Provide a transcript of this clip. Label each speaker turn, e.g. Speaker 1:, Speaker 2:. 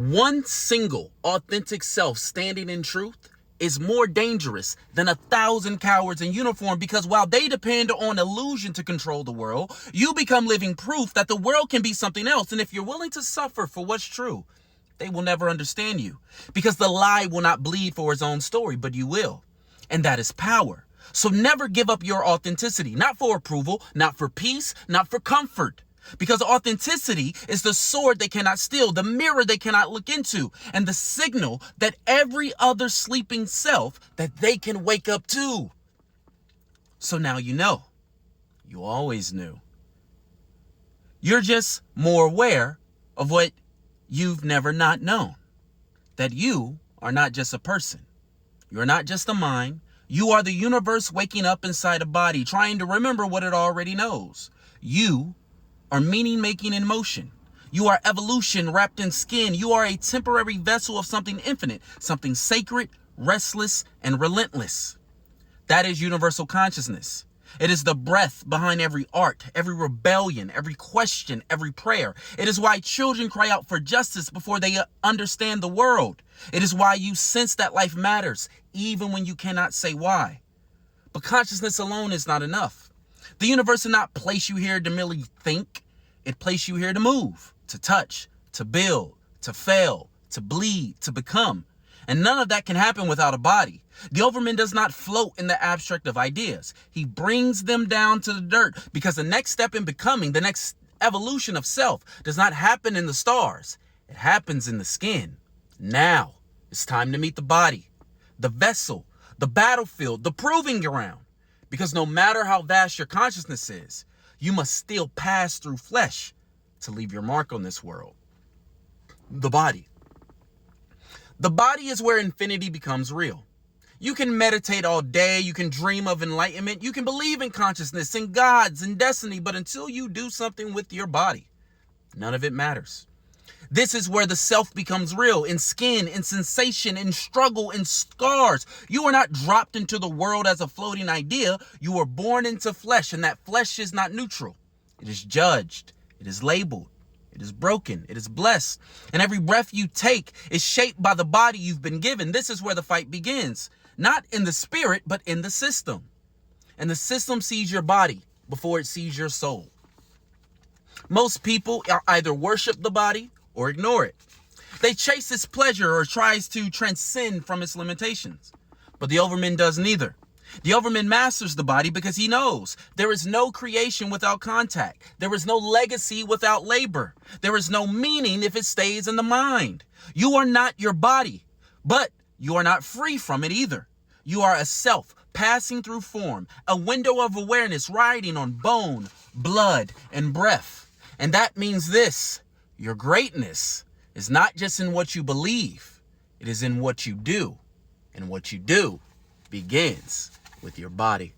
Speaker 1: One single authentic self standing in truth is more dangerous than 1,000 cowards in uniform, because while they depend on illusion to control the world, you become living proof that the world can be something else. And if you're willing to suffer for what's true, they will never understand you, because the lie will not bleed for his own story, but you will. And that is power. So never give up your authenticity, not for approval, not for peace, not for comfort. Because authenticity is the sword they cannot steal, the mirror they cannot look into, and the signal that every other sleeping self that they can wake up to. So now you know. You always knew. You're just more aware of what you've never not known. That you are not just a person. You're not just a mind. You are the universe waking up inside a body, trying to remember what it already knows. You are meaning making in motion. You are evolution wrapped in skin. You are a temporary vessel of something infinite, something sacred, restless, and relentless. That is universal consciousness. It is the breath behind every art, every rebellion, every question, every prayer. It is why children cry out for justice before they understand the world. It is why you sense that life matters, even when you cannot say why. But consciousness alone is not enough. The universe did not place you here to merely think. It placed you here to move, to touch, to build, to fail, to bleed, to become. And none of that can happen without a body. The Overman does not float in the abstract of ideas. He brings them down to the dirt, because the next step in becoming, the next evolution of self, does not happen in the stars. It happens in the skin. Now it's time to meet the body, the vessel, the battlefield, the proving ground. Because no matter how vast your consciousness is, you must still pass through flesh to leave your mark on this world. The body. The body is where infinity becomes real. You can meditate all day, you can dream of enlightenment, you can believe in consciousness, in gods, in destiny, but until you do something with your body, none of it matters. This is where the self becomes real, in skin, in sensation, in struggle, in scars. You are not dropped into the world as a floating idea. You are born into flesh, and that flesh is not neutral. It is judged. It is labeled. It is broken. It is blessed. And every breath you take is shaped by the body you've been given. This is where the fight begins. Not in the spirit, but in the system. And the system sees your body before it sees your soul. Most people either worship the body or ignore it. They chase its pleasure or tries to transcend from its limitations. But the Overman does neither. The Overman masters the body because he knows there is no creation without contact. There is no legacy without labor. There is no meaning if it stays in the mind. You are not your body, but you are not free from it either. You are a self passing through form, a window of awareness riding on bone, blood, and breath. And that means this: your greatness is not just in what you believe, it is in what you do. And what you do begins with your body.